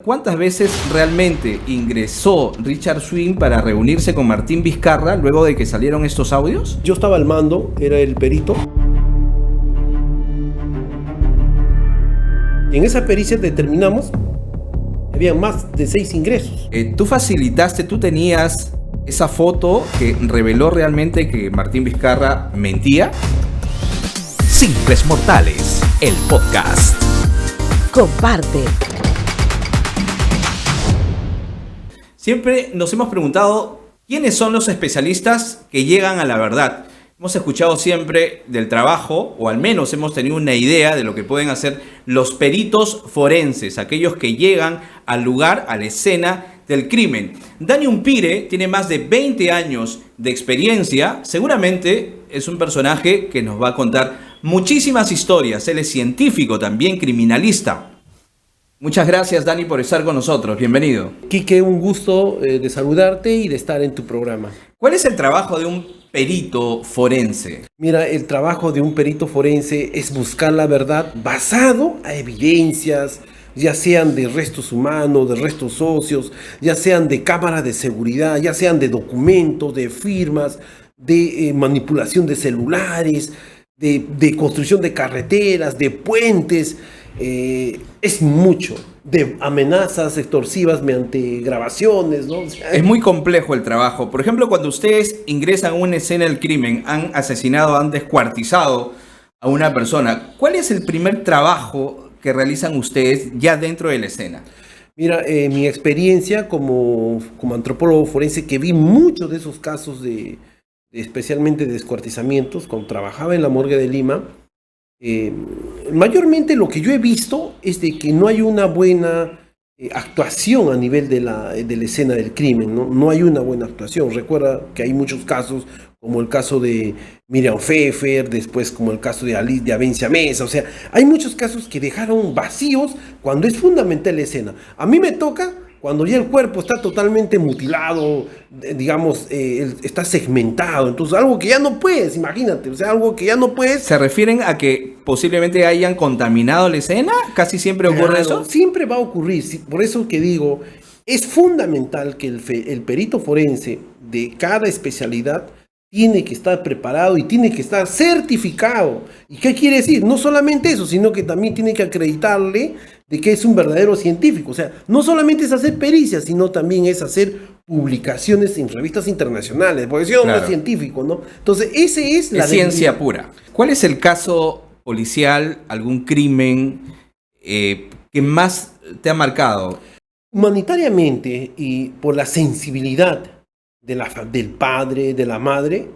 ¿Cuántas veces realmente ingresó Richard Swing para reunirse con Martín Vizcarra luego de que salieron estos audios? Yo estaba al mando, era el perito. En esa pericia determinamos, había más de 6 ingresos. Tú tenías esa foto que reveló realmente que Martín Vizcarra mentía. Simples Mortales, el podcast. Comparte. Siempre nos hemos preguntado quiénes son los especialistas que llegan a la verdad. Hemos escuchado siempre del trabajo, o al menos hemos tenido una idea de lo que pueden hacer los peritos forenses, aquellos que llegan al lugar, a la escena del crimen. Dani Umpire tiene más de 20 años de experiencia. Seguramente es un personaje que nos va a contar muchísimas historias. Él es científico, también criminalista. Muchas gracias, Dani, por estar con nosotros. Bienvenido. Quique, un gusto de saludarte y de estar en tu programa. ¿Cuál es el trabajo de un perito forense? Mira, el trabajo de un perito forense es buscar la verdad basado a evidencias, ya sean de restos humanos, de restos óseos, ya sean de cámaras de seguridad, ya sean de documentos, de firmas, de manipulación de celulares, de construcción de carreteras, de puentes. Es mucho, de amenazas extorsivas mediante grabaciones, ¿no? Es muy complejo el trabajo. Por ejemplo, cuando ustedes ingresan a una escena del crimen, han asesinado, han descuartizado a una persona, ¿cuál es el primer trabajo que realizan ustedes ya dentro de la escena? Mira, mi experiencia como antropólogo forense, que vi muchos de esos casos especialmente de descuartizamientos, cuando trabajaba en la morgue de Lima, mayormente lo que yo he visto es de que no hay una buena actuación a nivel de la escena del crimen, ¿no? No hay una buena actuación. Recuerda que hay muchos casos, como el caso de Miriam Pfeffer, después como el caso de Avencia Mesa. O sea, hay muchos casos que dejaron vacíos cuando es fundamental la escena. A mí me toca cuando ya el cuerpo está totalmente mutilado, digamos, está segmentado. Entonces, algo que ya no puedes, imagínate, o sea, algo que ya no puedes. ¿Se refieren a que posiblemente hayan contaminado la escena? ¿Casi siempre ocurre eso? Siempre va a ocurrir. Por eso que digo, es fundamental que el perito forense de cada especialidad tiene que estar preparado y tiene que estar certificado. ¿Y qué quiere decir? No solamente eso, sino que también tiene que acreditarle de que es un verdadero científico. O sea, no solamente es hacer pericias, sino también es hacer publicaciones en revistas internacionales, porque si no, no es científico, ¿no? Entonces, ese es la ciencia pura. ¿Cuál es el caso policial, algún crimen que más te ha marcado? Humanitariamente y por la sensibilidad del padre, de la madre,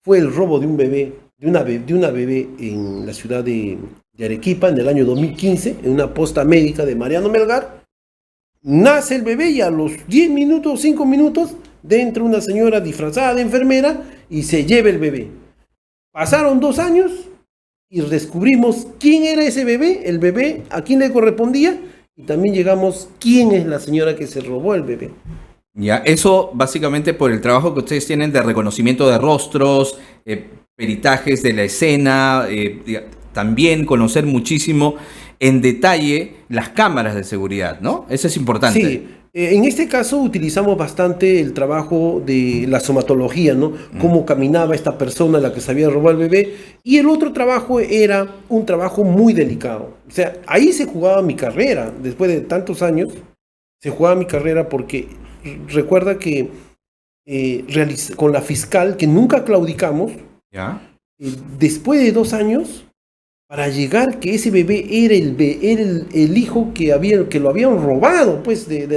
fue el robo de un bebé, de una bebé en la ciudad de Arequipa en el año 2015, en una posta médica de Mariano Melgar. Nace el bebé y a los 10 minutos, 5 minutos, entra una señora disfrazada de enfermera y se lleva el bebé. Pasaron 2 años y descubrimos quién era ese bebé, el bebé, a quién le correspondía, y también llegamos quién es la señora que se robó el bebé. Ya, eso básicamente por el trabajo que ustedes tienen de reconocimiento de rostros, peritajes de la escena, también conocer muchísimo en detalle las cámaras de seguridad, ¿no? Eso es importante. Sí, en este caso utilizamos bastante el trabajo de la somatología, ¿no? Cómo caminaba esta persona a la que se había robado el bebé. Y el otro trabajo era un trabajo muy delicado. O sea, ahí se jugaba mi carrera. Después de tantos años, se jugaba mi carrera porque recuerda que con la fiscal, que nunca claudicamos, ¿ya? Después de 2 años, para llegar que ese bebé era el hijo que lo habían robado, pues, de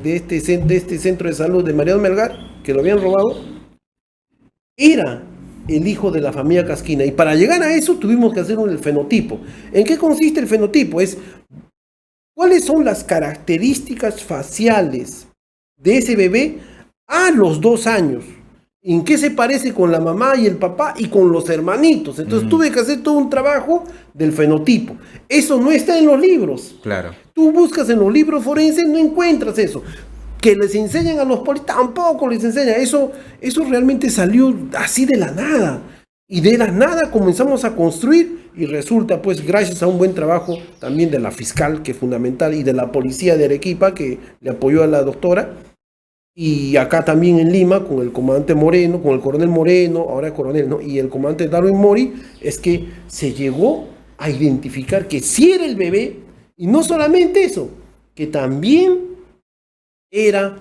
este centro de salud de Mariano Melgar, que lo habían robado, era el hijo de la familia Casquina. Y para llegar a eso tuvimos que hacer el fenotipo. ¿En qué consiste el fenotipo? Es cuáles son las características faciales de ese bebé a los 2 años. ¿En qué se parece con la mamá y el papá y con los hermanitos? Entonces tuve que hacer todo un trabajo del fenotipo. Eso no está en los libros. Claro. Tú buscas en los libros forenses, no encuentras eso. Que les enseñan a los policías, tampoco les enseñan. Eso realmente salió así de la nada. Y de la nada comenzamos a construir y resulta, pues, gracias a un buen trabajo también de la fiscal, que es fundamental, y de la policía de Arequipa, que le apoyó a la doctora, y acá también en Lima, con el comandante Moreno, con el coronel Moreno, ahora es coronel, ¿no? Y el comandante Darwin Mori, es que se llegó a identificar que sí era el bebé, y no solamente eso, que también era,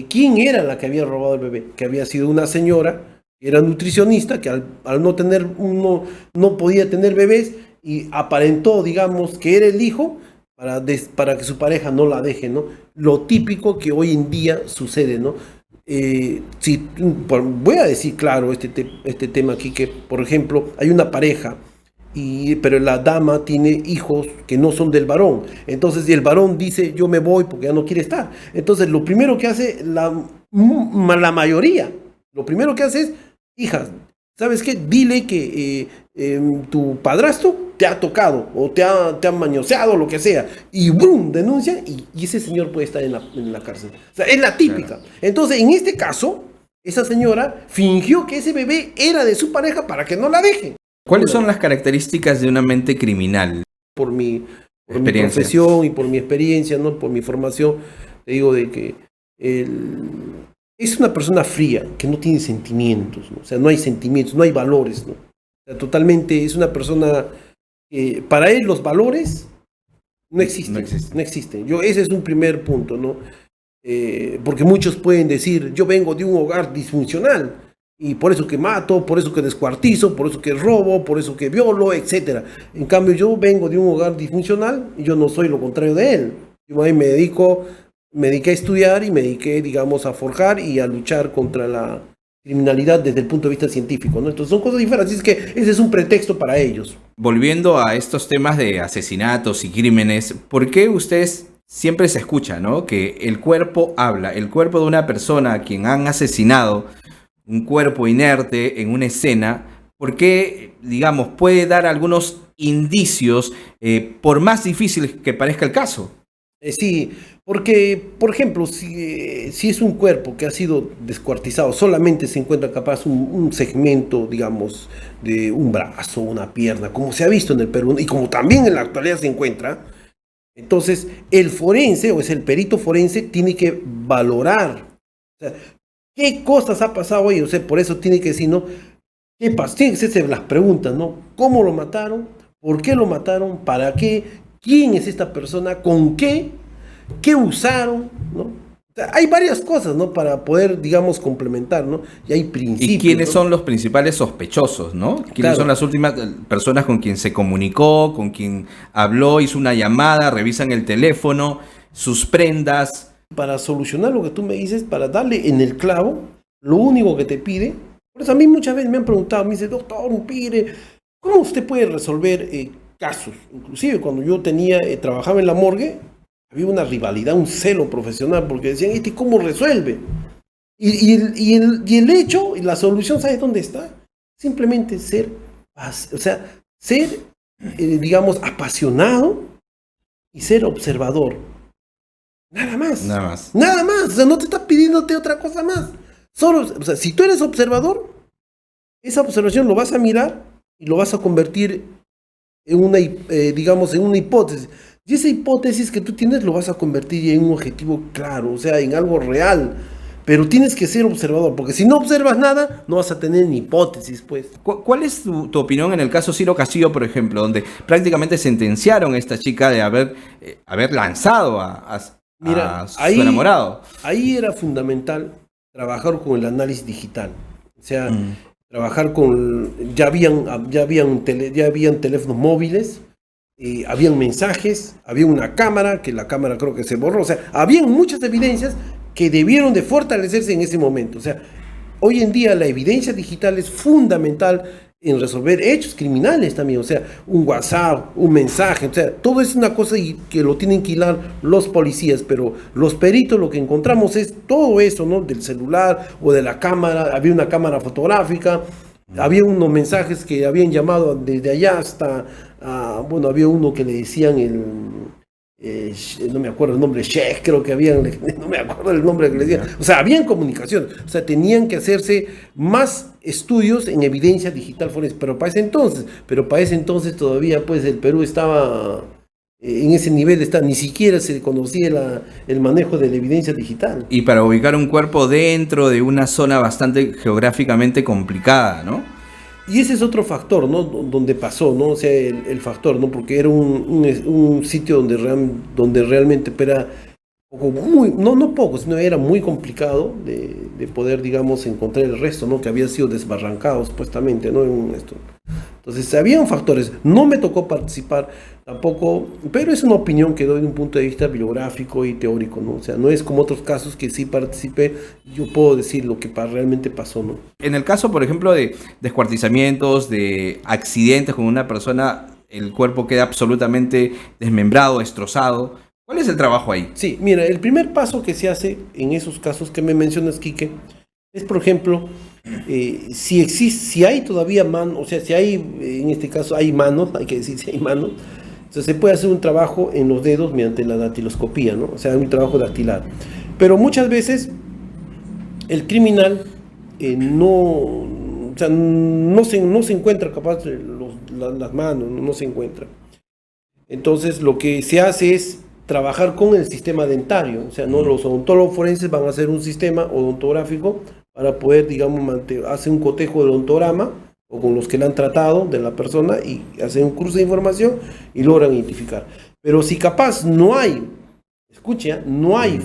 ¿quién era la que había robado el bebé? Que había sido una señora, que era nutricionista, que al no tener, no podía tener bebés, y aparentó, digamos, que era el hijo, para que su pareja no la deje, ¿no? Lo típico que hoy en día sucede, ¿no? Voy a decir claro este tema aquí, que por ejemplo hay una pareja, pero la dama tiene hijos que no son del varón, entonces el varón dice yo me voy porque ya no quiere estar, entonces lo primero que hace la mayoría, lo primero que hace es, hija, ¿sabes qué? Dile que tu padrastro te ha tocado o te ha mañoseado, lo que sea, y ¡brum! Denuncia, y ese señor puede estar en la cárcel. O sea, es la típica. Claro. Entonces, en este caso, esa señora fingió que ese bebé era de su pareja para que no la deje. ¿Cuáles son las características de una mente criminal? Por mi profesión y por mi experiencia, ¿no? Por mi formación, te digo de que es una persona fría, que no tiene sentimientos, ¿no? O sea, no hay sentimientos, no hay valores, ¿no? O sea, totalmente es una persona que para él los valores no existen. Ese es un primer punto, ¿no? Porque muchos pueden decir, yo vengo de un hogar disfuncional, y por eso que mato, por eso que descuartizo, por eso que robo, por eso que violo, etc. En cambio, yo vengo de un hogar disfuncional y yo no soy lo contrario de él. Yo ahí me dediqué a estudiar y me dediqué, digamos, a forjar y a luchar contra la criminalidad desde el punto de vista científico, ¿no? Entonces son cosas diferentes, así es que ese es un pretexto para ellos. Volviendo a estos temas de asesinatos y crímenes, ¿por qué ustedes siempre se escucha, ¿no? Que el cuerpo habla, el cuerpo de una persona a quien han asesinado, un cuerpo inerte en una escena, ¿por qué, digamos, puede dar algunos indicios, por más difícil que parezca el caso? Sí, porque, por ejemplo, si es un cuerpo que ha sido descuartizado, solamente se encuentra capaz un segmento, digamos, de un brazo, una pierna, como se ha visto en el Perú, y como también en la actualidad se encuentra, entonces el forense, o es el perito forense, tiene que valorar, o sea, qué cosas ha pasado ahí, o sea, por eso tiene que decir, ¿no? ¿Qué pasó? Tiene que hacerse las preguntas, ¿no? ¿Cómo lo mataron? ¿Por qué lo mataron? ¿Para qué? ¿Quién es esta persona? ¿Con qué? ¿Qué usaron? ¿No? O sea, hay varias cosas, ¿no? Para poder, digamos, complementar, ¿no? Y hay principios. ¿Y quiénes ¿no? son los principales sospechosos, ¿no? ¿Quiénes Claro. son las últimas personas con quien se comunicó, con quien habló, hizo una llamada, revisan el teléfono, sus prendas? Para solucionar lo que tú me dices, para darle en el clavo, lo único que te pide, por eso a mí muchas veces me han preguntado, me dice, doctor, mire, ¿cómo usted puede resolver casos? Inclusive cuando yo trabajaba en la morgue, había una rivalidad, un celo profesional, porque decían, ¿cómo resuelve? Y el hecho, y la solución, ¿sabes dónde está? Simplemente ser, digamos, apasionado y ser observador. Nada más. Nada más. O sea, no te está pidiéndote otra cosa más. Solo, o sea, si tú eres observador, esa observación lo vas a mirar y lo vas a convertir en una hipótesis. Y esa hipótesis que tú tienes lo vas a convertir en un objetivo claro, o sea, en algo real. Pero tienes que ser observador, porque si no observas nada, no vas a tener ni hipótesis, pues. ¿Cuál es tu opinión en el caso Ciro Castillo, por ejemplo, donde prácticamente sentenciaron a esta chica de haber lanzado a su enamorado? Ahí era fundamental trabajar con el análisis digital. O sea, trabajar con... Ya habían teléfonos móviles, habían mensajes, había una cámara, que la cámara creo que se borró. O sea, habían muchas evidencias que debieron de fortalecerse en ese momento. O sea, hoy en día la evidencia digital es fundamental en resolver hechos criminales también, o sea, un WhatsApp, un mensaje, o sea, todo es una cosa que lo tienen que hilar los policías, pero los peritos lo que encontramos es todo eso, ¿no? Del celular o de la cámara, había una cámara fotográfica, había unos mensajes que habían llamado desde allá hasta, había uno que le decían no me acuerdo el nombre, Sheikh, creo que habían, no me acuerdo el nombre que le decían. O sea, habían comunicación, o sea, tenían que hacerse más estudios en evidencia digital forense, pero para ese entonces todavía pues el Perú estaba en ese nivel, ni siquiera se conocía el manejo de la evidencia digital. Y para ubicar un cuerpo dentro de una zona bastante geográficamente complicada, ¿no? Y ese es otro factor, ¿no? Donde pasó, ¿no? O sea, el factor, ¿no? Porque era un sitio donde realmente era poco, no poco, sino era muy complicado de poder, digamos, encontrar el resto, ¿no? Que había sido desbarrancado, supuestamente, ¿no? Entonces, habían factores. No me tocó participar tampoco, pero es una opinión que doy de un punto de vista bibliográfico y teórico, ¿no? O sea, no es como otros casos que sí participé, yo puedo decir lo que realmente pasó, ¿no? En el caso, por ejemplo, de descuartizamientos, de accidentes con una persona, el cuerpo queda absolutamente desmembrado, destrozado. ¿Cuál es el trabajo ahí? Sí, mira, el primer paso que se hace en esos casos que me mencionas, Quique, es, por ejemplo, si hay todavía manos, o sea, si hay, en este caso hay manos, hay que decir si hay manos, entonces se puede hacer un trabajo en los dedos mediante la dactiloscopía, ¿no? O sea, un trabajo dactilar. Pero muchas veces el criminal no se encuentra capaz de las manos, no se encuentra. Entonces lo que se hace es trabajar con el sistema dentario, o sea, ¿no? Los odontólogos forenses van a hacer un sistema odontográfico para poder, digamos, hacer un cotejo del odontograma o con los que la han tratado de la persona y hacen un cruce de información y logran identificar. Pero si capaz no hay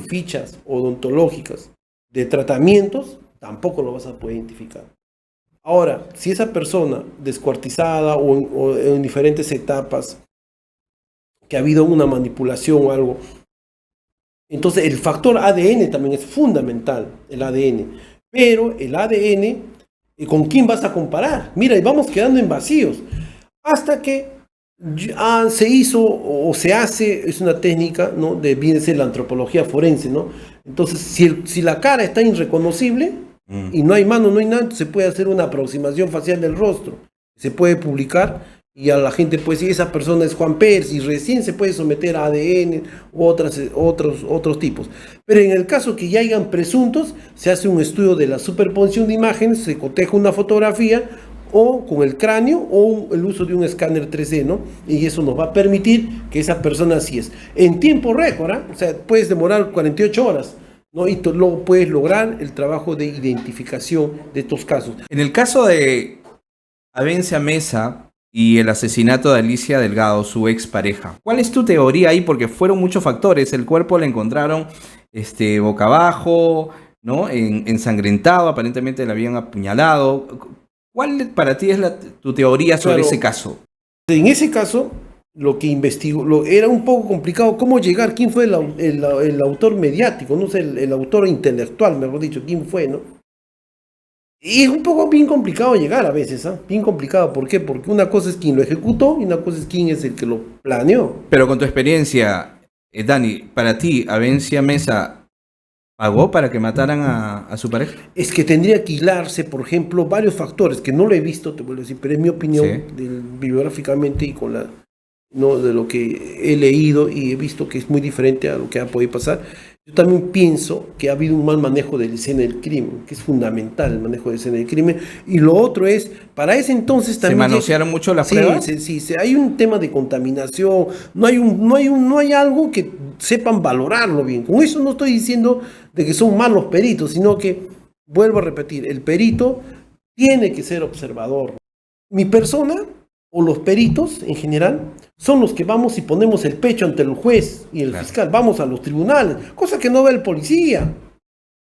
fichas odontológicas de tratamientos, tampoco lo vas a poder identificar. Ahora, si esa persona descuartizada o en diferentes etapas, que ha habido una manipulación o algo, entonces el factor ADN también es fundamental, el ADN. Pero el ADN, ¿con quién vas a comparar? Mira, y vamos quedando en vacíos. Hasta que se hizo o se hace, es una técnica, ¿no? Viene a ser la antropología forense, ¿no? Entonces, si la cara está irreconocible y no hay mano, no hay nada, se puede hacer una aproximación facial del rostro. Se puede publicar y a la gente puede decir, esa persona es Juan Pérez, y recién se puede someter a ADN u otros tipos. Pero en el caso que ya hayan presuntos, se hace un estudio de la superposición de imágenes, se coteja una fotografía o con el cráneo o el uso de un escáner 3D, ¿no? Y eso nos va a permitir que esa persona así es. En tiempo récord, ¿eh? O sea, puedes demorar 48 horas, ¿no? Y luego puedes lograr el trabajo de identificación de estos casos. En el caso de Avencia Mesa y el asesinato de Alicia Delgado, su expareja, ¿cuál es tu teoría ahí? Porque fueron muchos factores. El cuerpo lo encontraron boca abajo, ¿no? Ensangrentado, aparentemente le habían apuñalado. ¿Cuál para ti es tu teoría sobre ese caso? En ese caso, lo que investigó, era un poco complicado cómo llegar, quién fue el autor mediático, no sé, el autor intelectual, mejor dicho, quién fue, ¿no? Y es un poco bien complicado llegar a veces, ¿eh? Bien complicado, ¿por qué? Porque una cosa es quién lo ejecutó y una cosa es quién es el que lo planeó. Pero con tu experiencia, Dani, para ti, Avencia Mesa pagó para que mataran a su pareja. Es que tendría que hilarse, por ejemplo, varios factores, que no lo he visto, te vuelvo a decir, pero es mi opinión, Sí. bibliográficamente y no de lo que he leído y he visto que es muy diferente a lo que ha podido pasar. Yo también pienso que ha habido un mal manejo de la escena del crimen, que es fundamental el manejo de la escena del crimen. Y lo otro es, para ese entonces también... ¿Se manosearon mucho las pruebas? Sí, hay un tema de contaminación, no hay algo que sepan valorarlo bien. Con eso no estoy diciendo de que son malos peritos, sino que, vuelvo a repetir, el perito tiene que ser observador. Mi persona, o los peritos en general, son los que vamos y ponemos el pecho ante el juez y el fiscal, vamos a los tribunales, cosa que no ve el policía.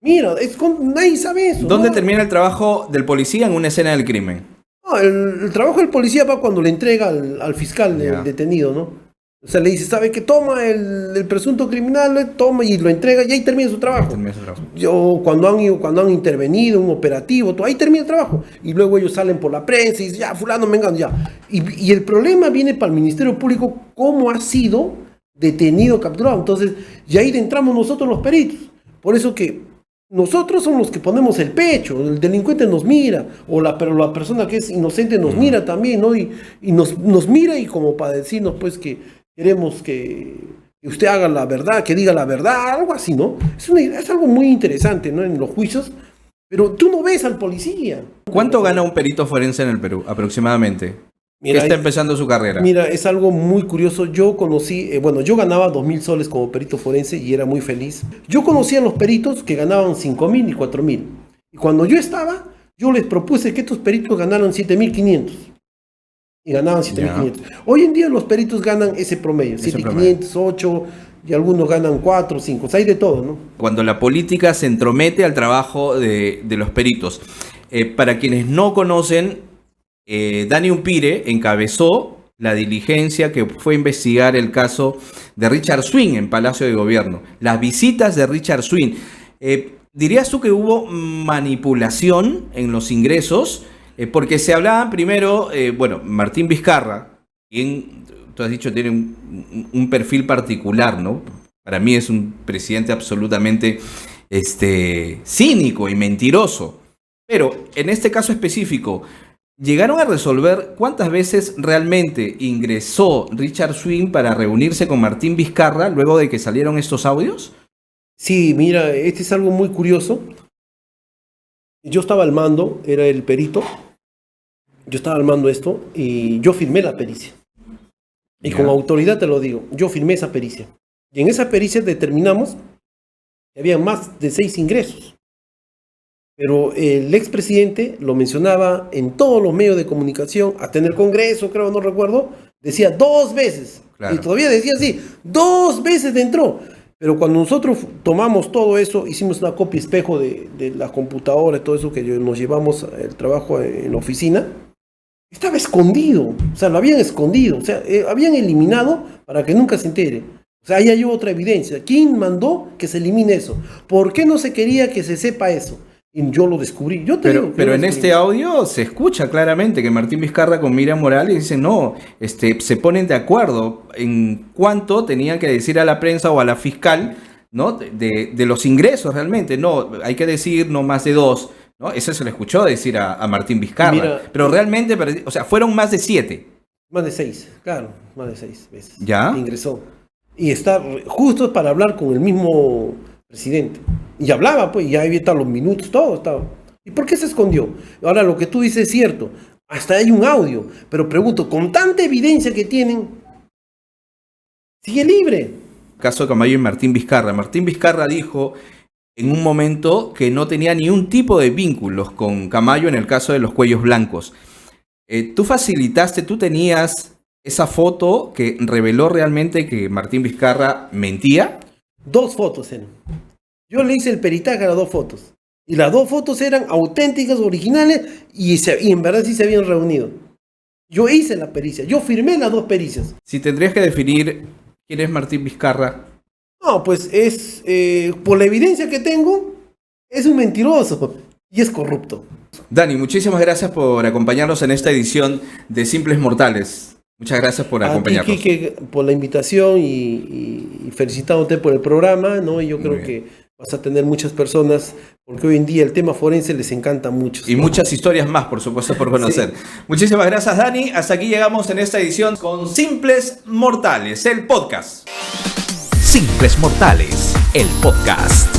Mira, nadie sabe eso. ¿Dónde ¿no? termina el trabajo del policía en una escena del crimen? No, el trabajo del policía va cuando le entrega al fiscal el detenido, ¿no? O sea, le dice, ¿sabe qué? Toma el presunto criminal, toma y lo entrega y ahí termina su trabajo. Cuando han intervenido, un operativo, ahí termina el trabajo. Y luego ellos salen por la prensa y dicen, ya, fulano, vengan, ya. Y el problema viene para el Ministerio Público, cómo ha sido detenido, capturado. Entonces, y ahí entramos nosotros los peritos. Por eso que nosotros somos los que ponemos el pecho, el delincuente nos mira, pero la persona que es inocente nos mira también, ¿no? Y nos mira y como para decirnos, pues, que queremos que que usted haga la verdad, que diga la verdad, algo así, ¿no? Es algo muy interesante, ¿no? En los juicios, pero tú no ves al policía. ¿Cuánto gana un perito forense en el Perú, aproximadamente? Mira, que está empezando su carrera. Mira, es algo muy curioso. Yo conocí, yo ganaba 2.000 soles como perito forense y era muy feliz. Yo conocía a los peritos que ganaban 5.000 y 4.000. Y cuando yo estaba, yo les propuse que estos peritos ganaran 7.500. Y ganaban 7.500. Hoy en día los peritos ganan ese promedio, 7.500, 8, y algunos ganan 4, 5. O sea, hay de todo, ¿no? Cuando la política se entromete al trabajo de los peritos. Para quienes no conocen, Dani Umpire encabezó la diligencia que fue a investigar el caso de Richard Swing en Palacio de Gobierno. Las visitas de Richard Swing. ¿Dirías tú que hubo manipulación en los ingresos? Porque se hablaban primero, Martín Vizcarra, quien tú has dicho tiene un perfil particular, ¿no? Para mí es un presidente absolutamente cínico y mentiroso. Pero en este caso específico, ¿llegaron a resolver cuántas veces realmente ingresó Richard Swing para reunirse con Martín Vizcarra luego de que salieron estos audios? Sí, mira, este es algo muy curioso. Yo estaba al mando, era el perito. Yo estaba al mando esto y yo firmé la pericia. Y con autoridad te lo digo, yo firmé esa pericia. Y en esa pericia determinamos que había más de 6 ingresos. Pero el expresidente lo mencionaba en todos los medios de comunicación, hasta en el Congreso, creo, no recuerdo, decía 2 veces. Claro. Y todavía decía así, 2 veces entró. Pero cuando nosotros tomamos todo eso, hicimos una copia espejo de la computadora y todo eso que nos llevamos el trabajo en la oficina, estaba escondido, o sea, lo habían escondido, o sea, habían eliminado para que nunca se entere. O sea, ahí hay otra evidencia. ¿Quién mandó que se elimine eso? ¿Por qué no se quería que se sepa eso? Y yo lo descubrí. Pero en este audio se escucha claramente que Martín Vizcarra con Miriam Morales dicen no, se ponen de acuerdo en cuánto tenían que decir a la prensa o a la fiscal, ¿no? De los ingresos realmente. No, hay que decir no más de 2, ¿no? Eso se le escuchó decir a Martín Vizcarra. Mira, pero realmente, o sea, fueron más de 7. Más de 6, claro, más de 6 veces. ¿Ya? Ingresó. Y está justo para hablar con el mismo presidente. Y hablaba, pues, ya había estado los minutos, todo estaba. ¿Y por qué se escondió? Ahora, lo que tú dices es cierto. Hasta hay un audio. Pero pregunto, con tanta evidencia que tienen, sigue libre. Caso de Camayo y Martín Vizcarra. Martín Vizcarra dijo en un momento que no tenía ni un tipo de vínculos con Camayo en el caso de los cuellos blancos. Tú tenías esa foto que reveló realmente que Martín Vizcarra mentía. 2 fotos eran. Yo le hice el peritaje a las 2 fotos. Y las 2 fotos eran auténticas, originales, y en verdad sí se habían reunido. Yo hice la pericia, yo firmé las 2 pericias. Si tendrías que definir quién es Martín Vizcarra. No, pues es, por la evidencia que tengo, es un mentiroso y es corrupto. Dani, muchísimas gracias por acompañarnos en esta edición de Simples Mortales. Muchas gracias por acompañarnos. A ti, Quique, por la invitación y felicitándote por el programa, ¿no? Y yo creo que vas a tener muchas personas, porque hoy en día el tema forense les encanta mucho. Y muchas historias más, por supuesto, por conocer. Sí. Muchísimas gracias, Dani. Hasta aquí llegamos en esta edición con Simples Mortales, el podcast. Simples Mortales, el podcast.